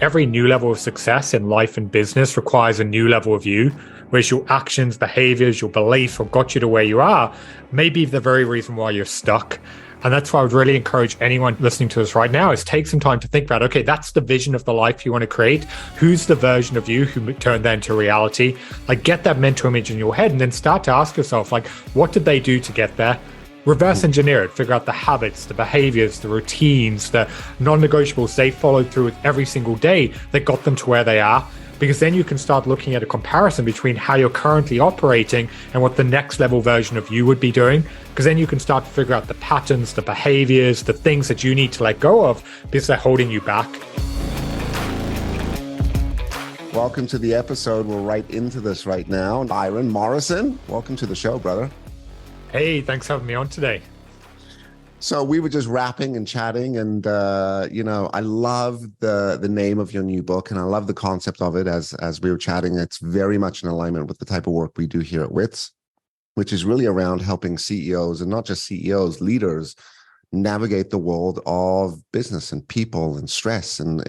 every new level of success in life and business requires a new level of you, whereas your actions, behaviors, your beliefs, what got you to where you are, may be the very reason why you're stuck. And that's why I would really encourage anyone listening to us right now is take some time to think about, okay, that's the vision of the life you want to create. Who's the version of you who turned that into reality? Like, get that mental image in your head and then start to ask yourself, like, what did they do to get there? Reverse engineer it, figure out the habits, the behaviors, the routines, the non-negotiables they followed through with every single day that got them to where they are. Because then you can start looking at a comparison between how you're currently operating and what the next level version of you would be doing. Because then you can start to figure out the patterns, the behaviors, the things that you need to let go of because they're holding you back. Welcome to the episode. We're right into this right now. Byron Morrison, welcome to the show, brother. Hey, thanks for having me on today. So we were just rapping and chatting, and I love the name of your new book, and I love the concept of it. As we were chatting, it's very much in alignment with the type of work we do here at Witz, which is really around helping CEOs, and not just CEOs, leaders, navigate the world of business and people and stress. And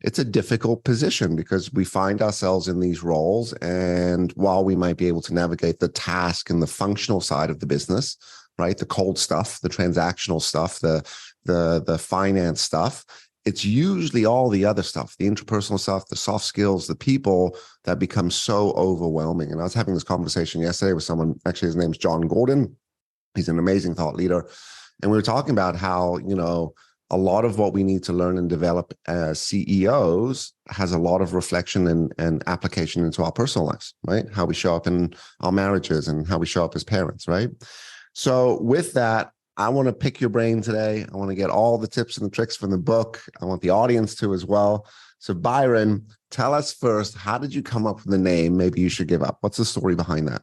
it's a difficult position because we find ourselves in these roles, and while we might be able to navigate the task and the functional side of the business, right, the cold stuff, the transactional stuff, the finance stuff, it's usually all the other stuff, the interpersonal stuff, the soft skills, the people, that become so overwhelming. And I was having this conversation yesterday with someone, actually his name's John Gordon. He's an amazing thought leader. And we were talking about how, a lot of what we need to learn and develop as CEOs has a lot of reflection and application into our personal lives, right? How we show up in our marriages and how we show up as parents, right? So with that, I want to pick your brain today. I want to get all the tips and the tricks from the book. I want the audience to as well. So Byron, tell us first, how did you come up with the name Maybe You Should Give Up? What's the story behind that?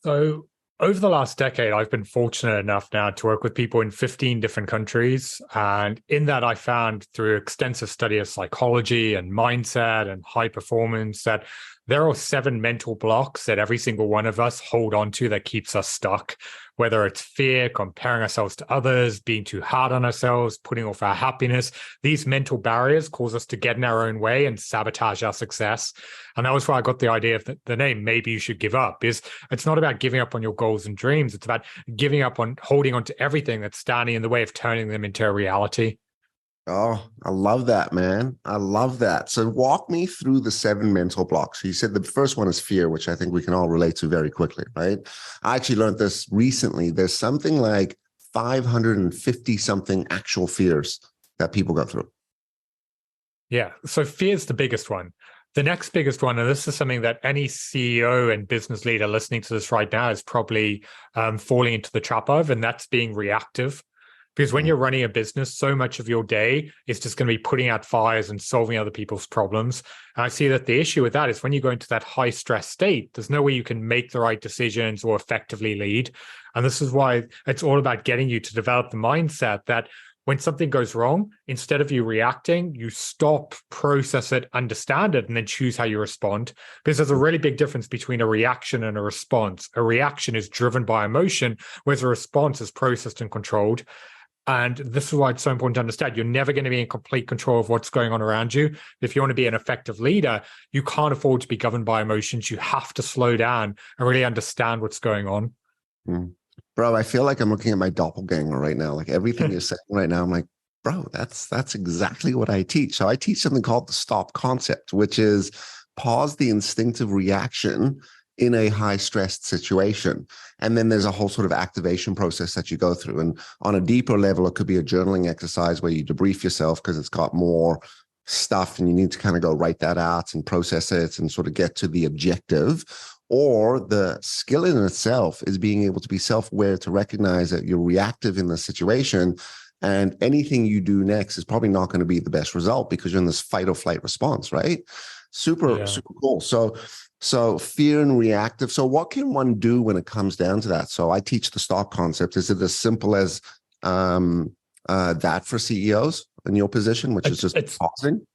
So over the last decade, I've been fortunate enough now to work with people in 15 different countries. And in that, I found through extensive study of psychology and mindset and high performance that there are 7 mental blocks that every single one of us hold on to that keeps us stuck, whether it's fear, comparing ourselves to others, being too hard on ourselves, putting off our happiness. These mental barriers cause us to get in our own way and sabotage our success. And that was why I got the idea of the name, Maybe You Should Give Up, is it's not about giving up on your goals and dreams. It's about giving up on holding on to everything that's standing in the way of turning them into a reality. Oh, I love that, man. I love that. So walk me through the 7 mental blocks. So you said the first one is fear, which I think we can all relate to very quickly, right? I actually learned this recently. There's something like 550 something actual fears that people go through. Yeah. So fear is the biggest one. The next biggest one, and this is something that any CEO and business leader listening to this right now is probably falling into the trap of, and that's being reactive. Because when you're running a business, so much of your day is just going to be putting out fires and solving other people's problems. And I see that the issue with that is when you go into that high stress state, there's no way you can make the right decisions or effectively lead. And this is why it's all about getting you to develop the mindset that when something goes wrong, instead of you reacting, you stop, process it, understand it, and then choose how you respond. Because there's a really big difference between a reaction and a response. A reaction is driven by emotion, whereas a response is processed and controlled. And this is why it's so important to understand you're never going to be in complete control of what's going on around you. If you want to be an effective leader, you can't afford to be governed by emotions. You have to slow down and really understand what's going on. Bro, I feel like I'm looking at my doppelganger right now. Like everything you're saying right now, I'm like, bro, that's exactly what I teach. So I teach something called the stop concept, which is pause the instinctive reaction in a high stressed situation. And then there's a whole sort of activation process that you go through. And on a deeper level, it could be a journaling exercise where you debrief yourself because it's got more stuff and you need to kind of go write that out and process it and sort of get to the objective. Or the skill in itself is being able to be self-aware to recognize that you're reactive in the situation, and anything you do next is probably not going to be the best result because you're in this fight or flight response, right? Super cool. So fear and reactive. So what can one do when it comes down to that? So I teach the stop concept. Is it as simple as that for CEOs in your position, which is just pausing?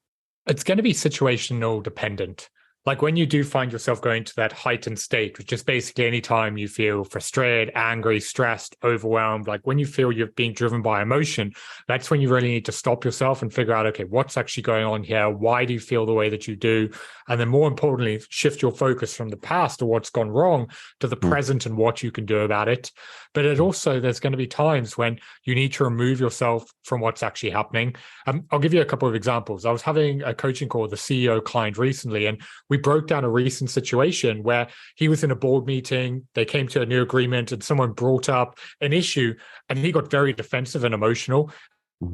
It's going to be situational dependent. Like when you do find yourself going to that heightened state, which is basically any time you feel frustrated, angry, stressed, overwhelmed, like when you feel you're being driven by emotion, that's when you really need to stop yourself and figure out, okay, what's actually going on here? Why do you feel the way that you do? And then more importantly, shift your focus from the past or what's gone wrong to the present and what you can do about it. But it also, there's going to be times when you need to remove yourself from what's actually happening. I'll give you a couple of examples. I was having a coaching call with a CEO client recently, and we broke down a recent situation where he was in a board meeting, they came to a new agreement, and someone brought up an issue, and he got very defensive and emotional.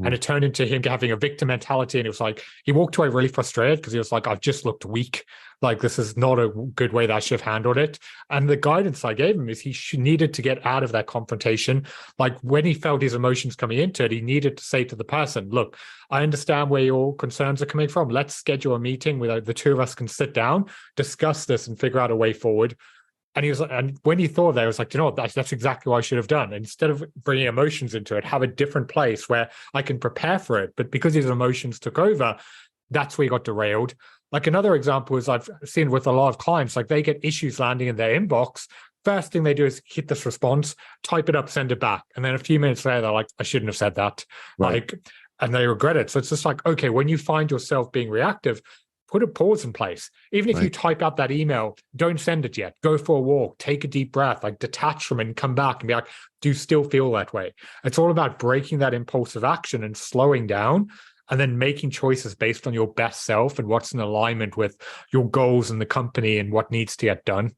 And it turned into him having a victim mentality. And it was like, he walked away really frustrated because he was like, I've just looked weak. Like, this is not a good way that I should have handled it. And the guidance I gave him is he needed to get out of that confrontation. Like when he felt his emotions coming into it, he needed to say to the person, look, I understand where your concerns are coming from. Let's schedule a meeting where the two of us can sit down, discuss this and figure out a way forward. And he was like, and when he thought that, I was like, you know what, that's exactly what I should have done. Instead of bringing emotions into it, have a different place where I can prepare for it. But because his emotions took over, that's where he got derailed. Like another example is I've seen with a lot of clients, like they get issues landing in their inbox. First thing they do is hit this response, type it up, send it back. And then a few minutes later, they're like, I shouldn't have said that. Right. And they regret it. So it's just like, okay, when you find yourself being reactive, put a pause in place. Even if you type out that email, don't send it yet. Go for a walk, take a deep breath, like detach from it and come back and be like, do you still feel that way? It's all about breaking that impulsive action and slowing down and then making choices based on your best self and what's in alignment with your goals and the company and what needs to get done.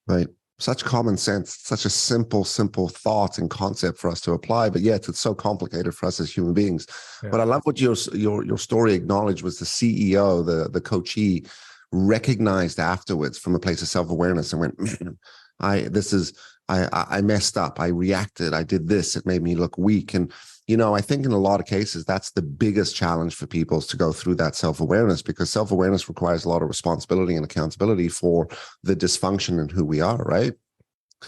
Right. Such common sense, such a simple thought and concept for us to apply, but yet it's so complicated for us as human beings. Yeah. But I love what your story acknowledged was the CEO, the coachee, recognized afterwards from a place of self-awareness and went, man, I messed up, I reacted, I did this, it made me look weak. And I think in a lot of cases, that's the biggest challenge for people is to go through that self-awareness, because self-awareness requires a lot of responsibility and accountability for the dysfunction in who we are, right?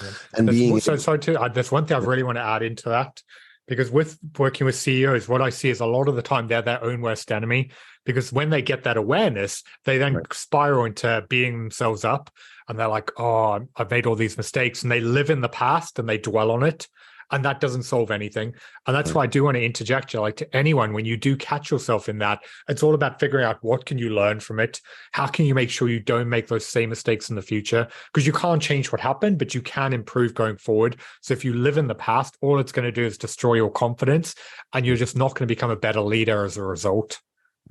Yeah. And there's one thing I really want to add into that, because with working with CEOs, what I see is a lot of the time they're their own worst enemy, because when they get that awareness, they then spiral into beating themselves up. And they're like, oh, I've made all these mistakes. And they live in the past and they dwell on it. And that doesn't solve anything. And that's why I do want to interject you, like to anyone, when you do catch yourself in that, it's all about figuring out what can you learn from it? How can you make sure you don't make those same mistakes in the future? Because you can't change what happened, but you can improve going forward. So if you live in the past, all it's going to do is destroy your confidence, and you're just not going to become a better leader as a result.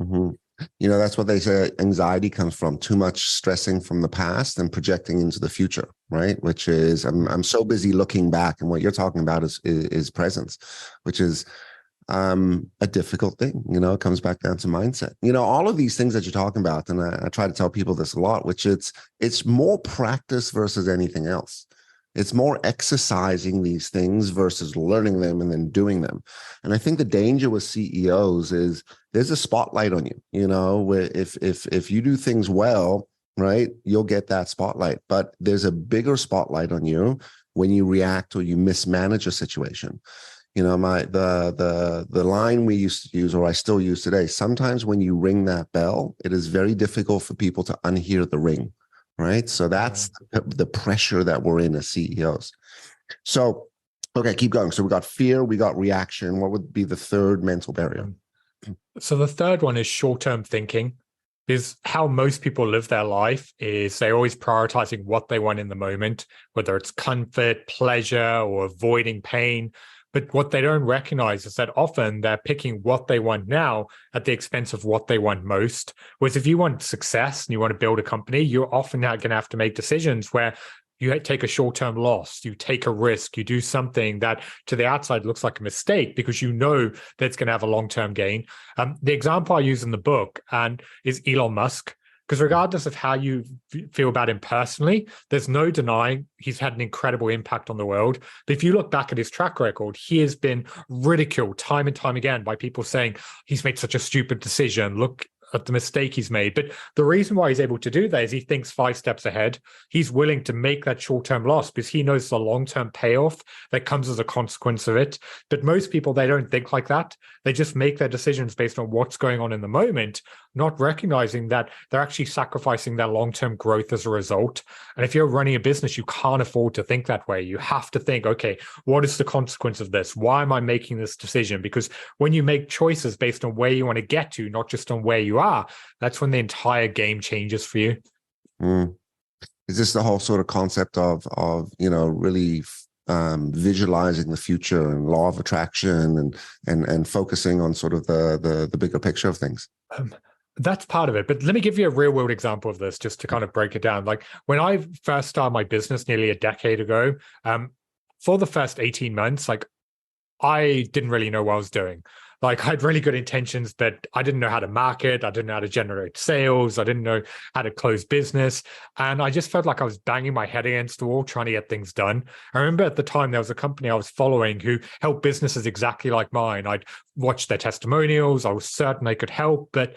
Mm-hmm. That's what they say anxiety comes from: too much stressing from the past and projecting into the future, right? Which is, I'm so busy looking back, and what you're talking about is presence, which is a difficult thing. It comes back down to mindset. All of these things that you're talking about, and I try to tell people this a lot, which it's more practice versus anything else. It's more exercising these things versus learning them and then doing them. And I think the danger with CEOs is there's a spotlight on you, where if you do things well, right, you'll get that spotlight. But there's a bigger spotlight on you when you react or you mismanage a situation. The line we used to use, or I still use today, sometimes when you ring that bell, it is very difficult for people to unhear the ring. Right. So that's the pressure that we're in as CEOs. So, okay, keep going. So we got fear, we got reaction. What would be the third mental barrier? So the third one is short-term thinking. Is how most people live their life is they're always prioritizing what they want in the moment, whether it's comfort, pleasure, or avoiding pain. But what they don't recognize is that often they're picking what they want now at the expense of what they want most. Whereas if you want success and you want to build a company, you're often now going to have to make decisions where you take a short-term loss, you take a risk, you do something that to the outside looks like a mistake because you know that it's going to have a long-term gain. The example I use in the book is Elon Musk. Because regardless of how you feel about him personally, there's no denying he's had an incredible impact on the world. But if you look back at his track record, he has been ridiculed time and time again by people saying he's made such a stupid decision. Look at the mistake he's made. But the reason why he's able to do that is he thinks 5 steps ahead. He's willing to make that short-term loss because he knows the long-term payoff that comes as a consequence of it. But most people, they don't think like that. They just make their decisions based on what's going on in the moment, not recognizing that they're actually sacrificing their long-term growth as a result. And if you're running a business, you can't afford to think that way. You have to think, okay, what is the consequence of this? Why am I making this decision? Because when you make choices based on where you want to get to, not just on where you are, that's when the entire game changes for you. Is this the whole sort of concept of really visualizing the future and law of attraction and focusing on sort of the bigger picture of things? That's part of it. But let me give you a real world example of this just to kind of break it down. Like when I first started my business nearly a decade ago, for the first 18 months, like I didn't really know what I was doing. Like I had really good intentions, but I didn't know how to market. I didn't know how to generate sales. I didn't know how to close business. And I just felt like I was banging my head against the wall trying to get things done. I remember at the time there was a company I was following who helped businesses exactly like mine. I'd watched their testimonials. I was certain they could help. But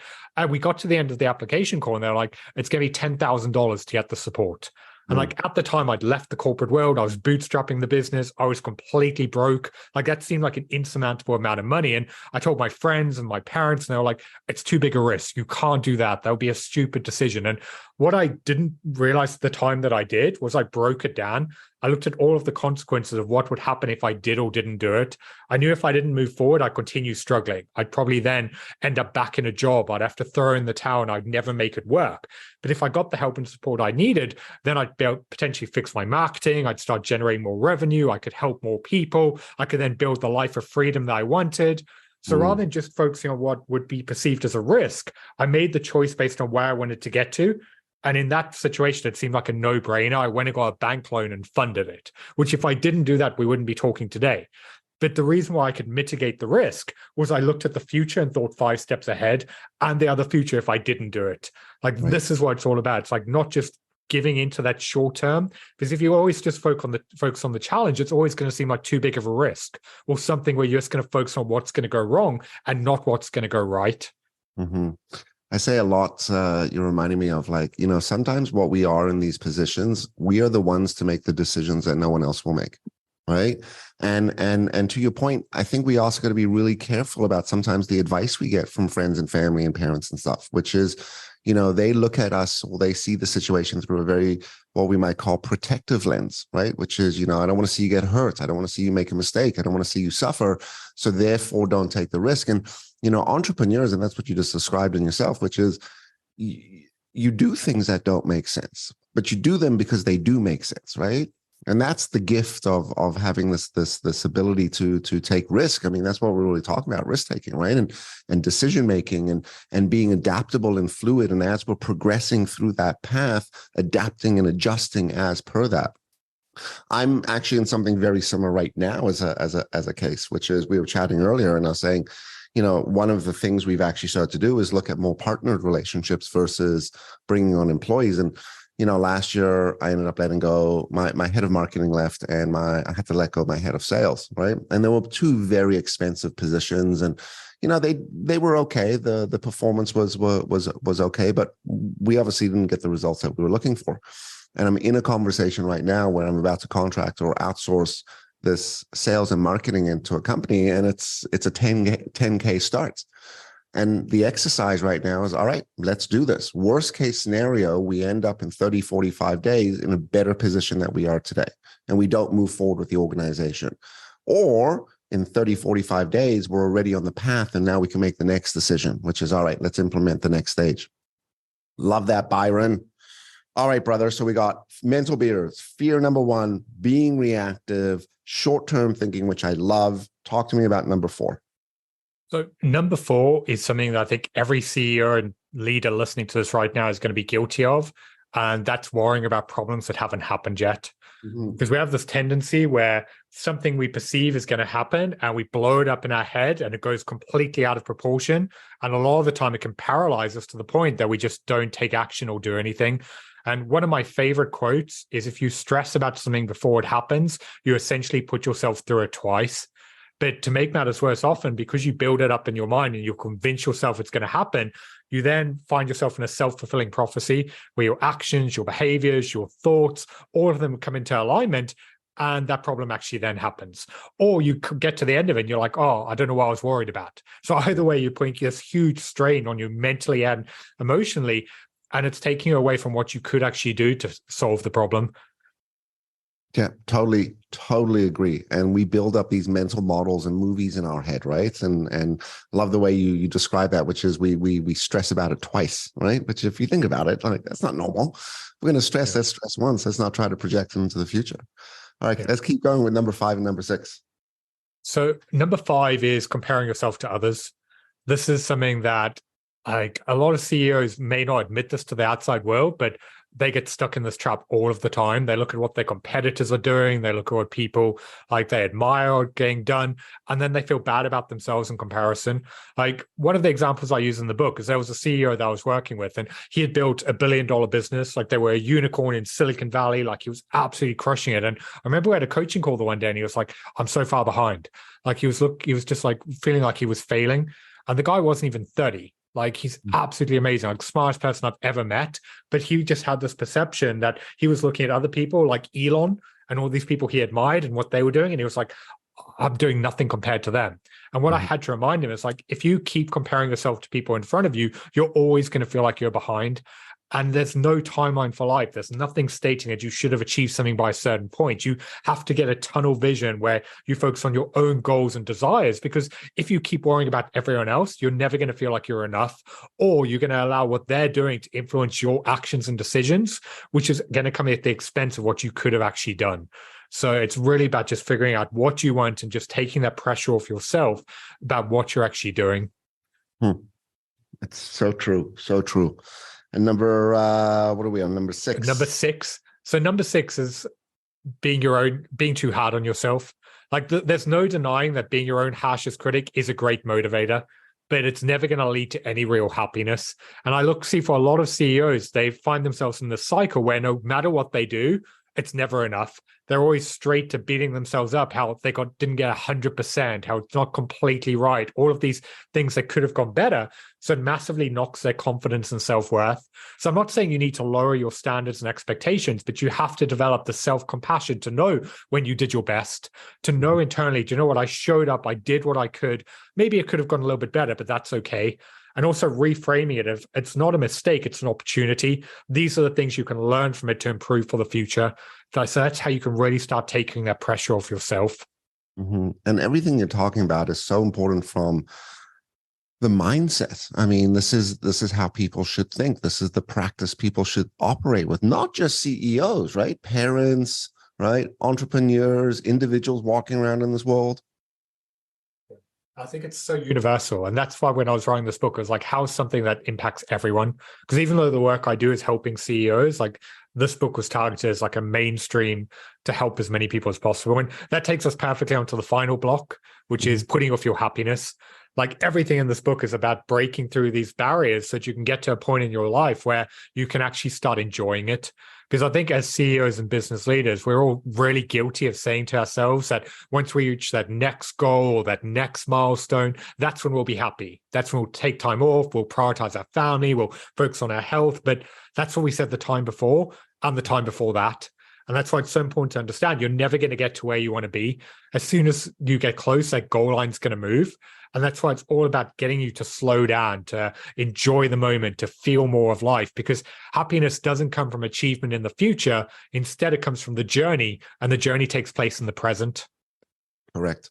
we got to the end of the application call and they're like, it's going to be $10,000 to get the support. And like at the time, I'd left the corporate world. I was bootstrapping the business. I was completely broke. Like that seemed like an insurmountable amount of money. And I told my friends and my parents, and they were like, it's too big a risk. You can't do that. That would be a stupid decision. And what I didn't realize at the time that I did was I broke it down. I looked at all of the consequences of what would happen if I did or didn't do it. I knew if I didn't move forward, I'd continue struggling. I'd probably then end up back in a job. I'd have to throw in the towel and I'd never make it work. But if I got the help and support I needed, then I'd be able to potentially fix my marketing. I'd start generating more revenue. I could help more people. I could then build the life of freedom that I wanted. So rather than just focusing on what would be perceived as a risk, I made the choice based on where I wanted to get to. And in that situation, it seemed like a no-brainer. I went and got a bank loan and funded it, which if I didn't do that, we wouldn't be talking today. But the reason why I could mitigate the risk was I looked at the future and thought 5 steps ahead and the other future if I didn't do it. Like This is what it's all about. It's like not just giving into that short term, because if you always just focus on the challenge, it's always going to seem like too big of a risk or something where you're just going to focus on what's going to go wrong and not what's going to go right. Mm-hmm. I say a lot, you're reminding me of like, sometimes what we are in these positions, we are the ones to make the decisions that no one else will make. Right. And to your point, I think we also got to be really careful about sometimes the advice we get from friends and family and parents and stuff, which is, they look at us or they see the situation through a very, what we might call protective lens, right? Which is, I don't want to see you get hurt. I don't want to see you make a mistake. I don't want to see you suffer. So therefore don't take the risk. And, entrepreneurs, and that's what you just described in yourself, which is you do things that don't make sense, but you do them because they do make sense, right? And that's the gift of having this ability to take risk. I mean, that's what we're really talking about, risk taking, right? And decision making and being adaptable and fluid. And as we're progressing through that path, adapting and adjusting as per that. I'm actually in something very similar right now as a case, which is we were chatting earlier and I was saying, one of the things we've actually started to do is look at more partnered relationships versus bringing on employees. And last year I ended up letting go. My head of marketing left, and I had to let go of my head of sales, right? And there were 2 very expensive positions, and they were okay. The performance was okay, but we obviously didn't get the results that we were looking for. And I'm in a conversation right now where I'm about to contract or outsource this sales and marketing into a company, and it's a 10K start. And the exercise right now is, all right, let's do this. Worst case scenario, we end up in 30, 45 days in a better position than we are today. And we don't move forward with the organization. Or in 30, 45 days, we're already on the path and now we can make the next decision, which is, all right, let's implement the next stage. Love that, Byron. All right, brother. So we got mental barriers. Fear number 1, being reactive, short-term thinking, which I love. Talk to me about number 4. So number 4 is something that I think every CEO and leader listening to this right now is going to be guilty of. And that's worrying about problems that haven't happened yet. Because we have this tendency where something we perceive is going to happen and we blow it up in our head and it goes completely out of proportion. And a lot of the time it can paralyze us to the point that we just don't take action or do anything. And one of my favorite quotes is, if you stress about something before it happens, you essentially put yourself through it twice. But to make matters worse, often because you build it up in your mind and you convince yourself it's going to happen, you then find yourself in a self-fulfilling prophecy where your actions, your behaviors, your thoughts, all of them come into alignment. and that problem actually then happens. Or you could get to the end of it and you're like, oh, I don't know what I was worried about. So either way, you're putting this huge strain on you mentally and emotionally, and it's taking you away from what you could actually do to solve the problem. Yeah, totally agree. And we build up these mental models and movies in our head, right? And love the way you describe that, which is we stress about it twice, right? Which if you think about it, like that's not normal. We're going to stress, let's stress once. Let's not try to project into the future. All right, let's keep going with number 5 and number 6. So number 5 is comparing yourself to others. This is something that like a lot of CEOs may not admit this to the outside world, but they get stuck in this trap all of the time. They look at what their competitors are doing. They look at what people like they admire are getting done, and then they feel bad about themselves in comparison. Like one of the examples I use in the book is there was a CEO that I was working with, and he had built $1 billion business. Like they were a unicorn in Silicon Valley. Like he was absolutely crushing it. And I remember we had a coaching call the one day, and he was like, "I'm so far behind." Like he was just like feeling like he was failing, and the guy wasn't even 30. Like he's absolutely amazing, like smartest person I've ever met. But he just had this perception that he was looking at other people like Elon and all these people he admired and what they were doing. And he was like, I'm doing nothing compared to them. And what I had to remind him is like, if you keep comparing yourself to people in front of you, you're always going to feel like you're behind. And there's no timeline for life. There's nothing stating that you should have achieved something by a certain point. You have to get a tunnel vision where you focus on your own goals and desires, because if you keep worrying about everyone else, you're never going to feel like you're enough, or you're going to allow what they're doing to influence your actions and decisions, which is going to come at the expense of what you could have actually done. So it's really about just figuring out what you want and just taking that pressure off yourself about what you're actually doing. It's so true. So true. And number, what are we on? Number 6. Number 6. So number 6 is being too hard on yourself. Like there's no denying that being your own harshest critic is a great motivator, but it's never going to lead to any real happiness. And I see for a lot of CEOs, they find themselves in this cycle where no matter what they do, it's never enough. They're always straight to beating themselves up, how they didn't get 100%, how it's not completely right, all of these things that could have gone better. So it massively knocks their confidence and self-worth. So I'm not saying you need to lower your standards and expectations, but you have to develop the self-compassion to know when you did your best, to know internally, do you know what, I showed up, I did what I could. Maybe it could have gone a little bit better, but that's okay. And also reframing it as it's not a mistake, it's an opportunity. These are the things you can learn from it to improve for the future. So that's how you can really start taking that pressure off yourself. And everything you're talking about is so important from the mindset. I mean, this is how people should think. This is the practice people should operate with, not just CEOs, right? Parents, right? Entrepreneurs, individuals walking around in this world. I think it's so universal. And that's why when I was writing this book, I was like, how's something that impacts everyone? Because even though the work I do is helping CEOs, like this book was targeted as like a mainstream to help as many people as possible. And that takes us perfectly onto the final block, which is putting off your happiness. Like everything in this book is about breaking through these barriers so that you can get to a point in your life where you can actually start enjoying it. Because I think as CEOs and business leaders, we're all really guilty of saying to ourselves that once we reach that next goal or that next milestone, that's when we'll be happy. That's when we'll take time off. We'll prioritize our family. We'll focus on our health. But that's what we said the time before and the time before that. And that's why it's so important to understand you're never going to get to where you want to be. As soon as you get close, that goal line's going to move. And that's why it's all about getting you to slow down, to enjoy the moment, to feel more of life, because happiness doesn't come from achievement in the future. Instead, it comes from the journey, and the journey takes place in the present. Correct.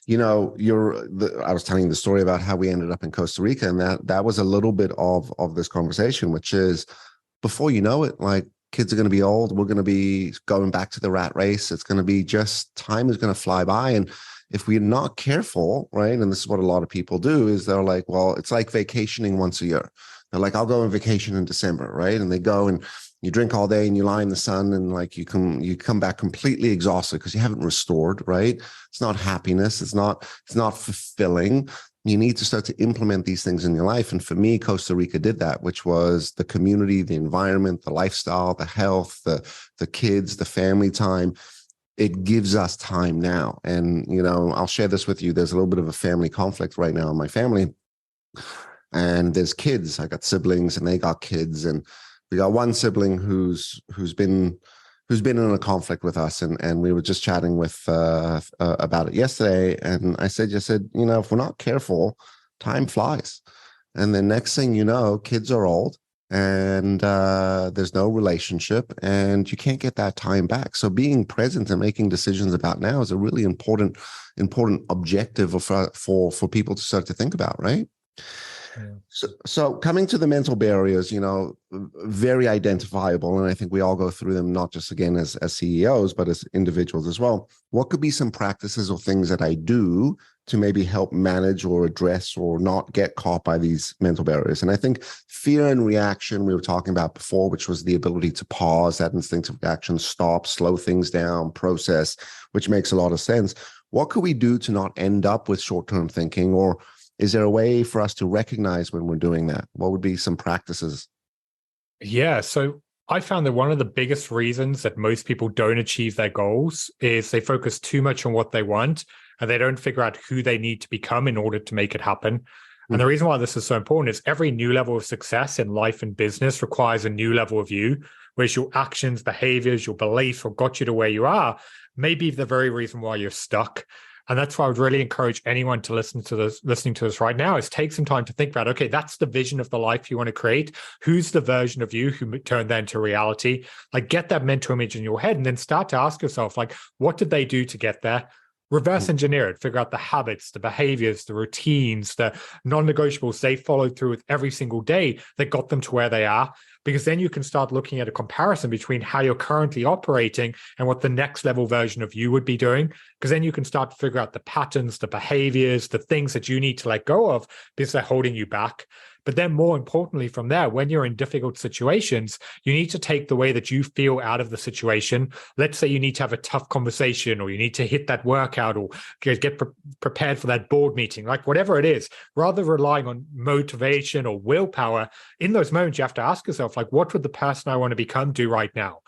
You know, I was telling you the story about how we ended up in Costa Rica, and that was a little bit of this conversation, which is before you know it, like kids are going to be old. We're going to be going back to the rat race. It's going to be just time is going to fly by. And if we're not careful, right, and this is what a lot of people do, is they're like, well, it's like vacationing once a year. They're like, I'll go on vacation in December, right? And they go and you drink all day and you lie in the sun and like you come back completely exhausted because you haven't restored, right? It's not happiness. It's not fulfilling. You need to start to implement these things in your life. And for me, Costa Rica did that, which was the community, the environment, the lifestyle, the health, the kids, the family time. It gives us time now. And, you know, I'll share this with you. There's a little bit of a family conflict right now in my family. And there's kids. I got siblings and they got kids. And we got one sibling who's who's been in a conflict with us, and we were just chatting with about it yesterday. And I said, if we're not careful, time flies, and the next thing you know, kids are old, and there's no relationship, and you can't get that time back. So being present and making decisions about now is a really important objective for people to start to think about, right? Yeah. So coming to the mental barriers, very identifiable, and I think we all go through them, not just again as CEOs, but as individuals as well. What could be some practices or things that I do to maybe help manage or address or not get caught by these mental barriers? And I think fear and reaction we were talking about before, which was the ability to pause, that instinctive reaction, stop, slow things down, process, which makes a lot of sense. What could we do to not end up with short-term thinking, or is there a way for us to recognize when we're doing that? What would be some practices? Yeah. So I found that one of the biggest reasons that most people don't achieve their goals is they focus too much on what they want and they don't figure out who they need to become in order to make it happen. And the reason why this is so important is every new level of success in life and business requires a new level of you, whereas your actions, behaviors, your beliefs, what got you to where you are, may be the very reason why you're stuck. And that's why I would really encourage anyone to listening to this right now is take some time to think about, okay, that's the vision of the life you want to create. Who's the version of you who turned that into reality? Like, get that mental image in your head and then start to ask yourself, like, what did they do to get there? Reverse engineer it, figure out the habits, the behaviors, the routines, the non-negotiables they followed through with every single day that got them to where they are. Because then you can start looking at a comparison between how you're currently operating and what the next level version of you would be doing. Because then you can start to figure out the patterns, the behaviors, the things that you need to let go of because they're holding you back. But then more importantly, from there, when you're in difficult situations, you need to take the way that you feel out of the situation. Let's say you need to have a tough conversation, or you need to hit that workout, or get prepared for that board meeting, like whatever it is, rather relying on motivation or willpower. In those moments, you have to ask yourself, like, what would the person I want to become do right now?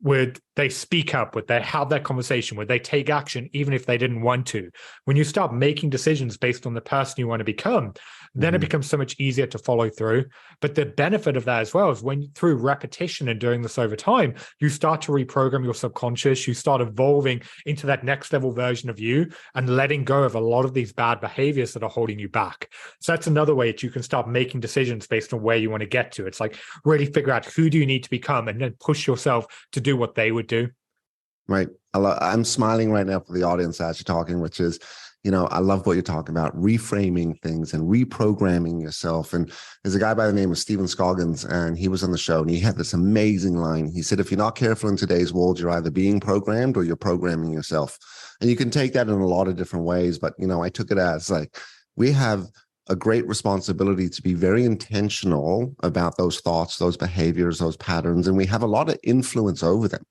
Would they speak up? Would they have that conversation? Would they take action even if they didn't want to? When you start making decisions based on the person you want to become, then it becomes so much easier to follow through. But the benefit of that as well is when through repetition and doing this over time, you start to reprogram your subconscious, you start evolving into that next level version of you and letting go of a lot of these bad behaviors that are holding you back. So that's another way that you can start making decisions based on where you want to get to. It's like really figure out who do you need to become and then push yourself to do what they would do. Right. I'm smiling right now for the audience as you're talking, which is, I love what you're talking about, reframing things and reprogramming yourself. And there's a guy by the name of Stephen Scoggins, and he was on the show, and he had this amazing line. He said, if you're not careful in today's world, you're either being programmed or you're programming yourself. And you can take that in a lot of different ways. But, I took it as like, we have a great responsibility to be very intentional about those thoughts, those behaviors, those patterns, and we have a lot of influence over them.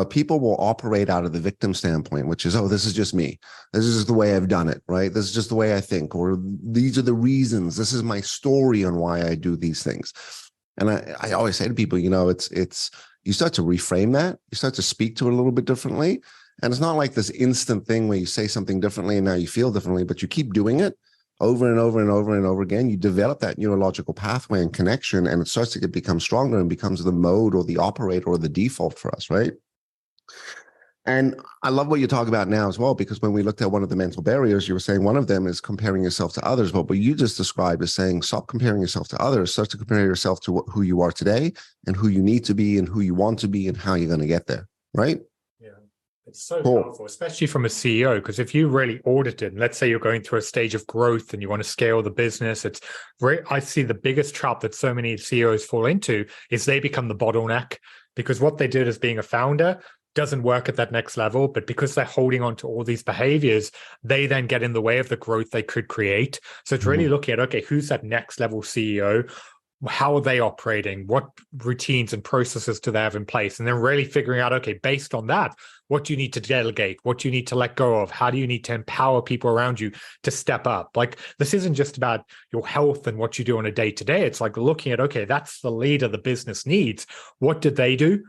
People will operate out of the victim standpoint, which is, oh, this is just me. This is just the way I've done it, right? This is just the way I think, or these are the reasons. This is my story on why I do these things. And I always say to people, it's you start to reframe that. You start to speak to it a little bit differently. And it's not like this instant thing where you say something differently and now you feel differently, but you keep doing it over and over and over and over again. You develop that neurological pathway and connection, and it starts to become stronger and becomes the mode or the operator or the default for us, right? And I love what you talk about now as well, because when we looked at one of the mental barriers, you were saying one of them is comparing yourself to others. But what you just described is saying, stop comparing yourself to others, start to compare yourself to who you are today and who you need to be and who you want to be and how you're going to get there, right? Yeah, it's so powerful, especially from a CEO, because if you really audit it, and let's say you're going through a stage of growth and you want to scale the business, I see the biggest trap that so many CEOs fall into is they become the bottleneck, because what they did as being a founder doesn't work at that next level, but because they're holding on to all these behaviors, they then get in the way of the growth they could create. So it's really looking at, okay, who's that next level CEO? How are they operating? What routines and processes do they have in place? And then really figuring out, okay, based on that, what do you need to delegate? What do you need to let go of? How do you need to empower people around you to step up? Like, this isn't just about your health and what you do on a day-to-day. It's like looking at, okay, that's the leader the business needs. What did they do?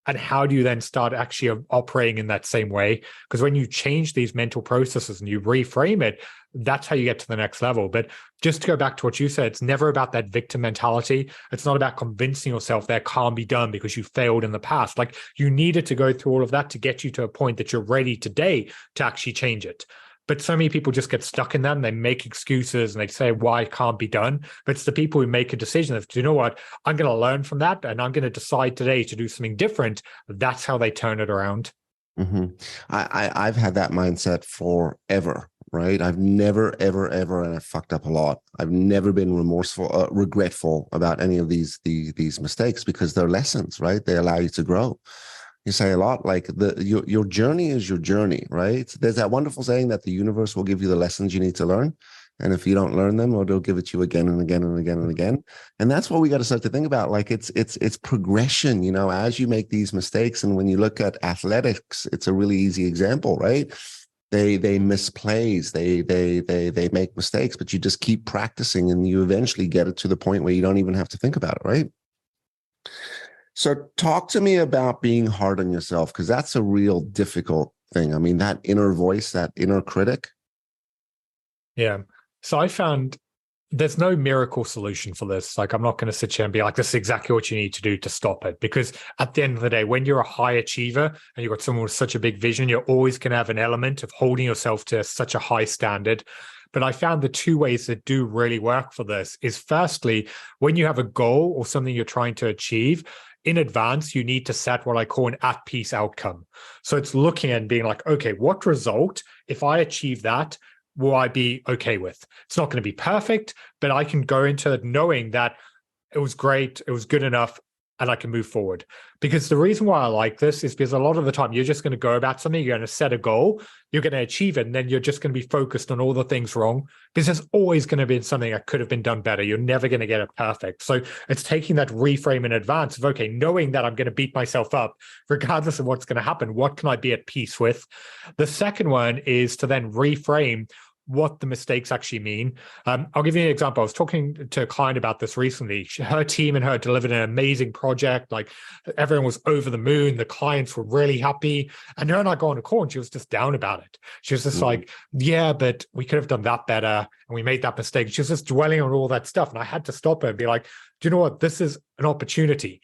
And how do you then start actually operating in that same way? Because when you change these mental processes and you reframe it, that's how you get to the next level. But just to go back to what you said, it's never about that victim mentality. It's not about convincing yourself that can't be done because you failed in the past. Like, you needed to go through all of that to get you to a point that you're ready today to actually change it. But so many people just get stuck in that and they make excuses and they say why it can't be done. But it's the people who make a decision of, you know what, I'm going to learn from that and I'm going to decide today to do something different. That's how they turn it around. Mm-hmm. I've had that mindset forever, right? I've never, ever, ever, and I've fucked up a lot. I've never been remorseful, regretful about any of these mistakes because they're lessons, right? They allow you to grow. You say a lot like your journey is your journey, right? There's that wonderful saying that the universe will give you the lessons you need to learn. And if you don't learn them, or they'll give it to you again and again and again and again. And that's what we got to start to think about. Like it's progression, you know, as you make these mistakes. And when you look at athletics, it's a really easy example, right? They miss plays, they make mistakes, but you just keep practicing and you eventually get it to the point where you don't even have to think about it, right? So talk to me about being hard on yourself, because that's a real difficult thing. I mean, that inner voice, that inner critic. Yeah. So I found there's no miracle solution for this. Like, I'm not going to sit here and be like, this is exactly what you need to do to stop it. Because at the end of the day, when you're a high achiever and you've got someone with such a big vision, you're always going to have an element of holding yourself to such a high standard. But I found the two ways that do really work for this is, firstly, when you have a goal or something you're trying to achieve, in advance, you need to set what I call an at-peace outcome. So it's looking and being like, okay, what result, if I achieve that, will I be okay with? It's not going to be perfect, but I can go into it knowing that it was great, it was good enough, and I can move forward. Because the reason why I like this is because a lot of the time you're just going to go about something, you're going to set a goal, you're going to achieve it, and then you're just going to be focused on all the things wrong, because there's always going to be something that could have been done better. You're never going to get it perfect. So it's taking that reframe in advance of, okay, knowing that I'm going to beat myself up, regardless of what's going to happen, what can I be at peace with? The second one is to then reframe what the mistakes actually mean. I'll give you an example. I was talking to a client about this recently. Her team and her delivered an amazing project. Like, everyone was over the moon. The clients were really happy. And her and I go on a call and she was just down about it. She was just like, yeah, but we could have done that better. And we made that mistake. She was just dwelling on all that stuff. And I had to stop her and be like, do you know what? This is an opportunity.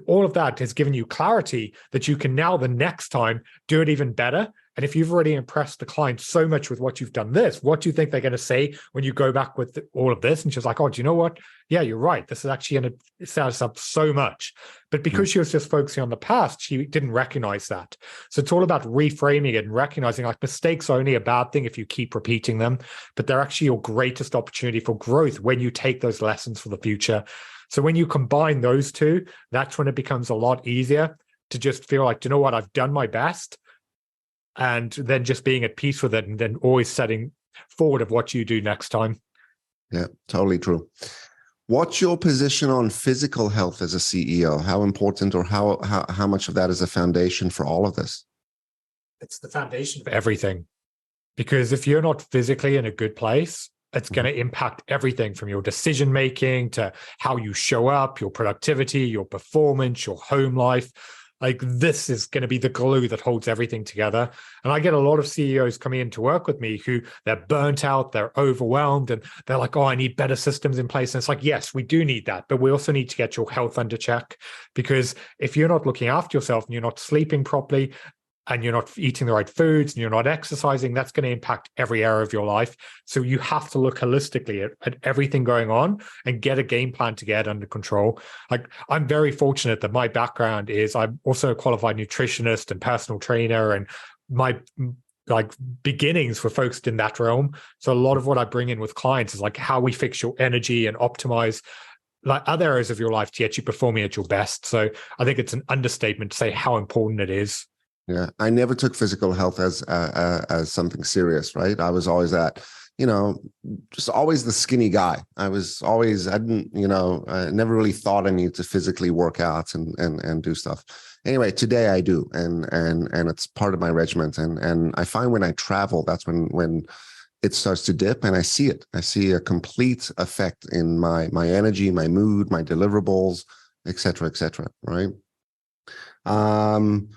All of that has given you clarity that you can now, the next time, do it even better. And if you've already impressed the client so much with what you've done this, what do you think they're going to say when you go back with all of this? And she's like, oh, do you know what? Yeah, you're right. This is actually going to set us up so much. But because she was just focusing on the past, she didn't recognize that. So it's all about reframing it and recognizing, like, mistakes are only a bad thing if you keep repeating them, but they're actually your greatest opportunity for growth when you take those lessons for the future. So when you combine those two, that's when it becomes a lot easier to just feel like, do you know what? I've done my best. And then just being at peace with it, and then always setting forward of what you do next time. Yeah, totally true. What's your position on physical health as a CEO? How important, or how much of that is a foundation for all of this? It's the foundation of everything. Because if you're not physically in a good place, it's going to impact everything from your decision making to how you show up, your productivity, your performance, your home life. Like, this is going to be the glue that holds everything together. And I get a lot of CEOs coming in to work with me who they're burnt out, they're overwhelmed, and they're like, oh, I need better systems in place. And it's like, yes, we do need that, but we also need to get your health under check, because if you're not looking after yourself and you're not sleeping properly, and you're not eating the right foods and you're not exercising, that's going to impact every area of your life. So you have to look holistically at everything going on and get a game plan to get under control. Like, I'm very fortunate that my background is, I'm also a qualified nutritionist and personal trainer, and my beginnings were focused in that realm. So a lot of what I bring in with clients is like how we fix your energy and optimize like other areas of your life to get you performing at your best. So I think it's an understatement to say how important it is. Yeah, I never took physical health as something serious, right? I was always just always the skinny guy. I didn't, I never really thought I needed to physically work out and do stuff. Anyway, today I do, and it's part of my regimen. And I find when I travel, that's when it starts to dip, and I see it. I see a complete effect in my energy, my mood, my deliverables, et cetera, right? Um,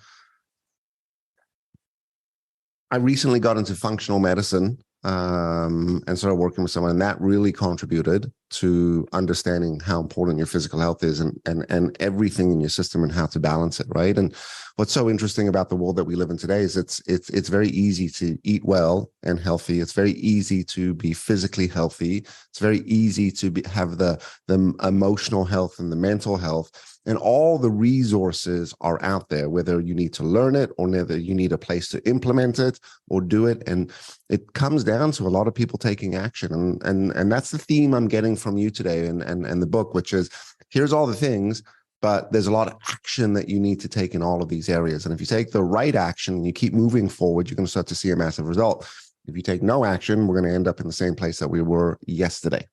I recently got into functional medicine and started working with someone, and that really contributed to understanding how important your physical health is and everything in your system and how to balance it, right? And what's so interesting about the world that we live in today is it's very easy to eat well and healthy. It's very easy to be physically healthy. It's very easy to have the emotional health and the mental health. And all the resources are out there, whether you need to learn it or whether you need a place to implement it or do it. And it comes down to a lot of people taking action. And that's the theme I'm getting from you today and the book, which is here's all the things, but there's a lot of action that you need to take in all of these areas. And if you take the right action and you keep moving forward, you're going to start to see a massive result. If you take no action, we're going to end up in the same place that we were yesterday.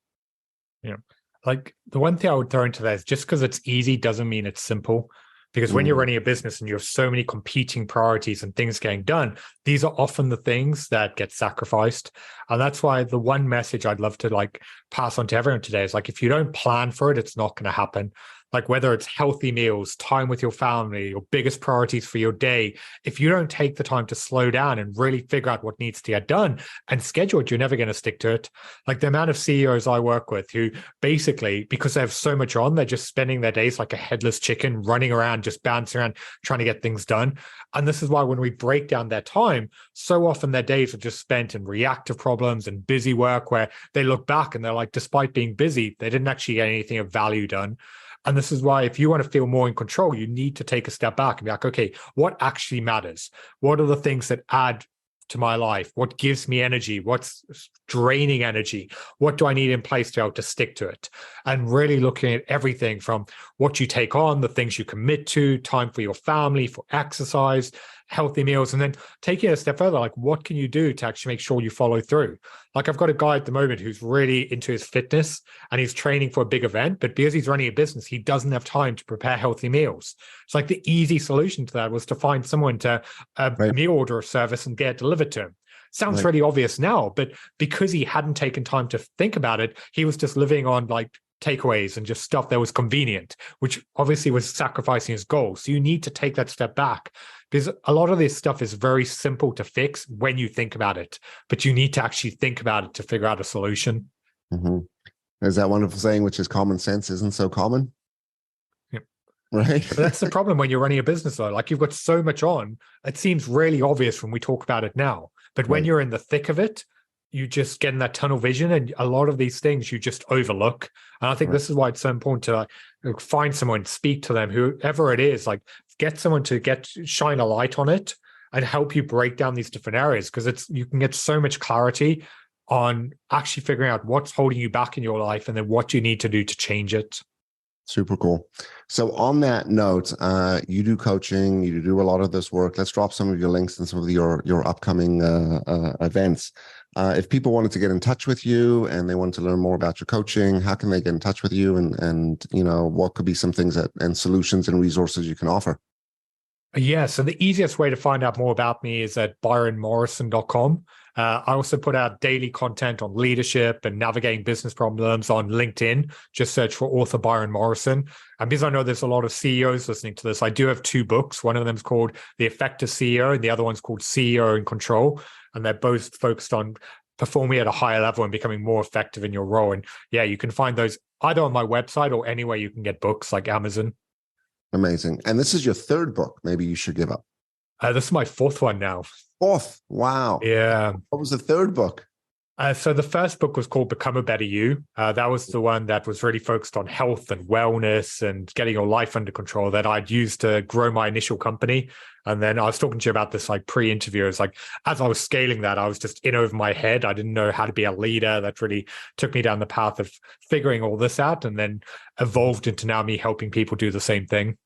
Yeah. Like the one thing I would throw into that is just because it's easy doesn't mean it's simple. Because when you're running a business and you have so many competing priorities and things getting done, these are often the things that get sacrificed. And that's why the one message I'd love to like pass on to everyone today is like, if you don't plan for it, it's not going to happen. Like whether it's healthy meals, time with your family, your biggest priorities for your day, if you don't take the time to slow down and really figure out what needs to get done and schedule it, you're never going to stick to it. Like the amount of CEOs I work with who basically, because they have so much on, they're just spending their days like a headless chicken, running around, just bouncing around, trying to get things done. And this is why when we break down their time, so often their days are just spent in reactive problems and busy work where they look back and they're like, despite being busy, they didn't actually get anything of value done. And this is why if you want to feel more in control, you need to take a step back and be like, okay, what actually matters? What are the things that add to my life? What gives me energy? What's draining energy? What do I need in place to be able to stick to it? And really looking at everything from what you take on, the things you commit to, time for your family, for exercise, healthy meals, and then taking it a step further, like what can you do to actually make sure you follow through? Like I've got a guy at the moment who's really into his fitness and he's training for a big event, but because he's running a business, he doesn't have time to prepare healthy meals. It's like the easy solution to that was to find someone to meal order a service and get it delivered to him. Sounds really obvious now, but because he hadn't taken time to think about it, he was just living on like takeaways and just stuff that was convenient, which obviously was sacrificing his goals. So you need to take that step back because a lot of this stuff is very simple to fix when you think about it, but you need to actually think about it to figure out a solution. Mm-hmm. There's that wonderful saying, which is common sense isn't so common. Yep. Right. But that's the problem when you're running a business though. Like you've got so much on, it seems really obvious when we talk about it now. But when you're in the thick of it, you just get in that tunnel vision and a lot of these things you just overlook. And I think this is why it's so important to like, find someone, speak to them, whoever it is, like get someone to shine a light on it and help you break down these different areas because you can get so much clarity on actually figuring out what's holding you back in your life and then what you need to do to change it. Super cool. So on that note, you do coaching, you do a lot of this work. Let's drop some of your links and some of your upcoming events. If people wanted to get in touch with you and they want to learn more about your coaching, how can they get in touch with you? And you know, what could be some things and solutions and resources you can offer? Yeah, so the easiest way to find out more about me is at byronmorrison.com. I also put out daily content on leadership and navigating business problems on LinkedIn. Just search for author Byron Morrison. And because I know there's a lot of CEOs listening to this, I do have 2 books. One of them is called The Effective CEO, and the other one's called CEO in Control. And they're both focused on performing at a higher level and becoming more effective in your role. And yeah, you can find those either on my website or anywhere you can get books like Amazon. Amazing. And this is your 3rd book. Maybe you should give up. This is my 4th one now. 4th. Wow. Yeah. What was the 3rd book? So the first book was called Become a Better You. That was the one that was really focused on health and wellness and getting your life under control that I'd used to grow my initial company. And then I was talking to you about this like pre-interview. It's like, as I was scaling that, I was just in over my head. I didn't know how to be a leader. That really took me down the path of figuring all this out and then evolved into now me helping people do the same thing.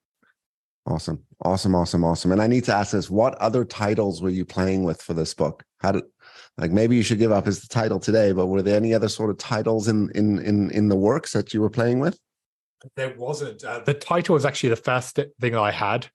Awesome. And I need to ask this, what other titles were you playing with for this book? Like maybe you should give up as the title today, but were there any other sort of titles in the works that you were playing with? There wasn't. The title was actually the first thing I had.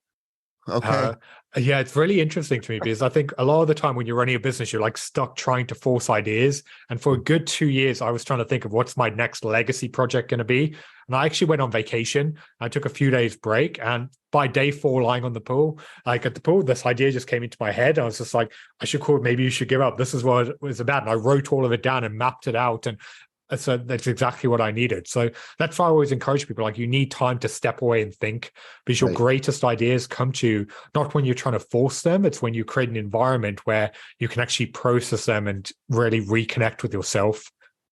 Okay. Yeah, it's really interesting to me because I think a lot of the time when you're running a business, you're like stuck trying to force ideas. And for a good 2 years, I was trying to think of what's my next legacy project going to be. And I actually went on vacation. I took a few days break, and by day 4, lying on the pool, like at the pool, this idea just came into my head. I was just like, I should call it, maybe you should give up. This is what it was about. And I wrote all of it down and mapped it out. And so that's exactly what I needed. So that's why I always encourage people, like, you need time to step away and think, because your greatest ideas come to you not when you're trying to force them. It's when you create an environment where you can actually process them and really reconnect with yourself.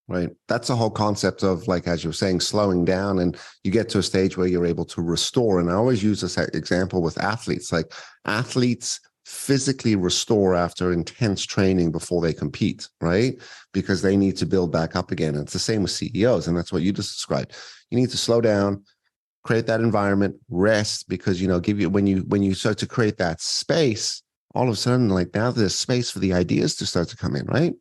Right. That's the whole concept of, like, as you're saying, slowing down, and you get to a stage where you're able to restore. And I always use this example with athletes. Like, athletes physically restore after intense training before they compete, right? Because they need to build back up again. And it's the same with CEOs. And that's what you just described. You need to slow down, create that environment, rest, because, you know, when you start to create that space, all of a sudden, like, now there's space for the ideas to start to come in, right?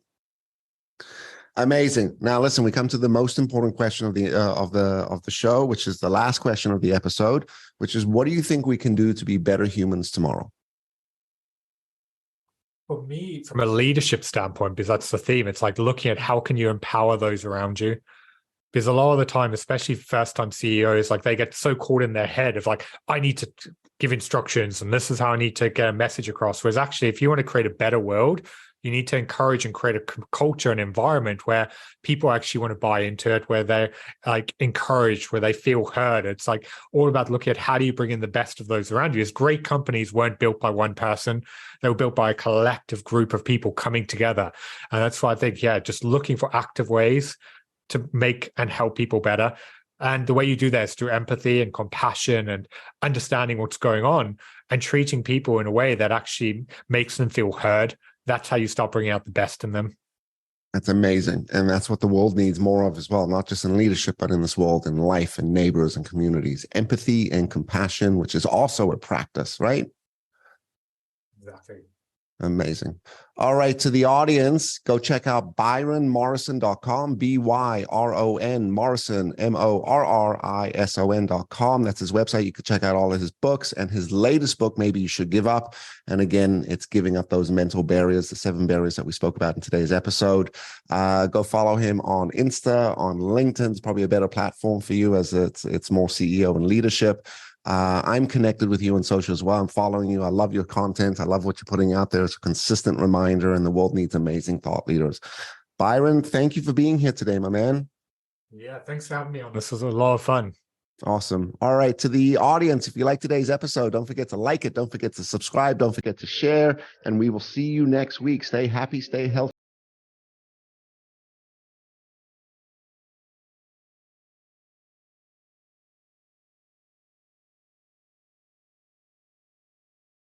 Amazing. Now, listen, we come to the most important question of the show, which is the last question of the episode, which is, what do you think we can do to be better humans tomorrow? For me, from a leadership standpoint, because that's the theme, it's like looking at how can you empower those around you. Because a lot of the time, especially first-time CEOs, like, they get so caught in their head of like, I need to give instructions and this is how I need to get a message across. Whereas actually, if you want to create a better world, you need to encourage and create a culture and environment where people actually want to buy into it, where they're like encouraged, where they feel heard. It's like all about looking at how do you bring in the best of those around you. As great companies weren't built by one person. They were built by a collective group of people coming together. And that's why I think, just looking for active ways to make and help people better. And the way you do that is through empathy and compassion and understanding what's going on and treating people in a way that actually makes them feel heard. That's how you start bringing out the best in them. That's amazing. And that's what the world needs more of as well, not just in leadership, but in this world, in life and neighbors and communities. Empathy and compassion, which is also a practice, right? Exactly. Amazing. All right, to the audience, go check out byronmorrison.com, BYRON Morrison, MORRISON.com. That's his website. You can check out all of his books, and his latest book, Maybe You Should Give Up. And again, it's giving up those mental barriers, the 7 barriers that we spoke about in today's episode. Go follow him on Insta, on LinkedIn. It's probably a better platform for you, as it's more CEO and leadership. I'm connected with you on social as well. I'm following you. I love your content. I love what you're putting out there. It's a consistent reminder, and the world needs amazing thought leaders. Byron, thank you for being here today, my man. Yeah, thanks for having me on. This was a lot of fun. Awesome. All right, to the audience, if you like today's episode, don't forget to like it. Don't forget to subscribe. Don't forget to share. And we will see you next week. Stay happy, stay healthy.